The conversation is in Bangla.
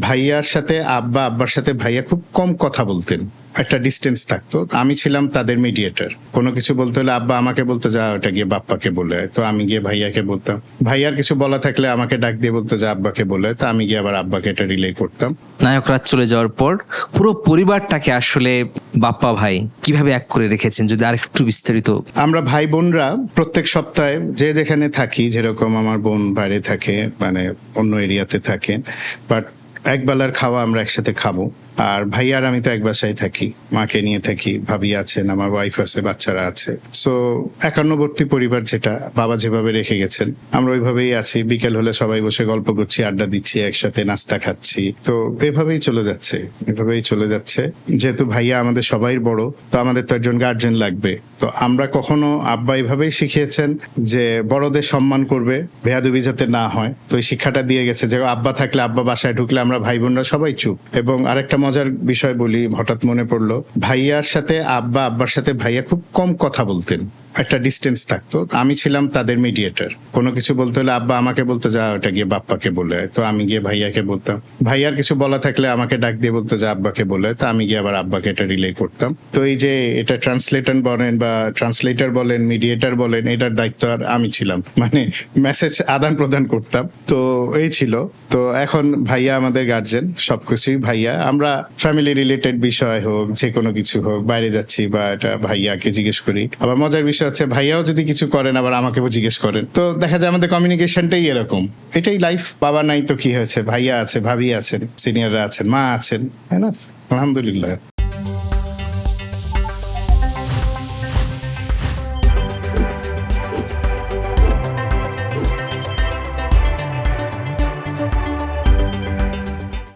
ভাইয়ার সাথে আব্বার সাথে ভাইয়া খুব কম কথা বলতেন, একটা ডিস্টেন্স থাকতো। আমি ছিলাম তাদের মিডিয়েটর। কোনো কিছু বলতে হলে আব্বা আমাকে বলতো যা ওটা গিয়ে বাপ্পাকে বলে, তো আমি গিয়ে ভাইয়াকে বলতাম। ভাইয়ার কিছু বলা থাকলে আমাকে ডাক দিয়ে বলতো যা আব্বাকে বলে, তো আমি গিয়ে আবার আব্বাকে এটা রিলে করতাম। নায়ক রাজ চলে যাওয়ার পর পুরো পরিবারটাকে আসলে বাপ্পা ভাই কিভাবে এক করে রেখেছেন, যদি আরেকটু বিস্তারিত। আমরা ভাই বোনরা প্রত্যেক সপ্তাহে যে যেখানে থাকি, যেরকম আমার বোন বাইরে থাকে, মানে অন্য এরিয়াতে থাকে, বাট একবেলার খাওয়া আমরা একসাথে খাবো। আর ভাইয়ার আমি তো এক বাসায় থাকি, মাকে নিয়ে থাকি, ভাবি আছেন, আমার ওয়াইফ আছে, বাচ্চারা আছে। সো একান্নবর্তী পরিবার, যেটা বাবা যেভাবে রেখে গেছেন আমরা ওইভাবেই আছি। বিকেল হলে সবাই বসে গল্প করছি, আড্ডা দিচ্ছি, একসাথে নাস্তা খাচ্ছি। তো এভাবেই চলে যাচ্ছে। যেহেতু ভাইয়া আমাদের সবাই বড়, তো আমাদের তো একজন গার্জেন লাগবে। তো আমরা কখনো আব্বা এইভাবেই শিখিয়েছেন যে বড়দের সম্মান করবে, বেয়াদবি যাতে না হয়। তো এই শিক্ষাটা দিয়ে গেছে যে আব্বা থাকলে, আব্বা বাসায় ঢুকলে আমরা ভাই বোনরা সবাই চুপ। এবং আরেকটা মজার বিষয় বলি, হঠাৎ মনে পড়লো, ভাইয়ার সাথে আব্বার সাথে ভাইয়া খুব কম কথা বলতেন, একটা ডিস্টেন্স থাকতো। আমি ছিলাম তাদের মিডিয়েটর। কোনো কিছু বলতে হলে আব্বা আমাকে বলতো যা ওটা গিয়ে বাপ্পাকে বলে, তো আমি গিয়ে ভাইয়াকে বলতাম। ভাইয়ার কিছু বলা থাকলে আমাকে ডাক দিয়ে বলতো যা আব্বাকে বলে, তো আমি গিয়ে আবার আব্বাকে এটা রিলে করতাম। তো এই যে এটা ট্রান্সলেটর বলেন, মিডিয়েটর বলেন, এটার দায়িত্ব আর আমি ছিলাম, মানে মেসেজ আদান প্রদান করতাম। তো এই ছিল। তো এখন ভাইয়া আমাদের গার্জেন, সবকিছুই ভাইয়া। আমরা ফ্যামিলি রিলেটেড বিষয় হোক, যে কোনো কিছু হোক, বাইরে যাচ্ছি বা এটা ভাইয়াকে জিজ্ঞেস করি। আবার মজার বিষয় হচ্ছে ভাইয়াও যদি কিছু করেন আবার আমাকেও জিজ্ঞেস করেন। তো দেখা যায় আমাদের কমিউনিকেশনটাই এরকম। এটাই লাইফ। বাবা নাই তো কি হয়েছে, ভাইয়া আছে, ভাবি আছেন, সিনিয়ররা আছেন, মা আছেন, হ্যাঁ না, আলহামদুলিল্লাহ।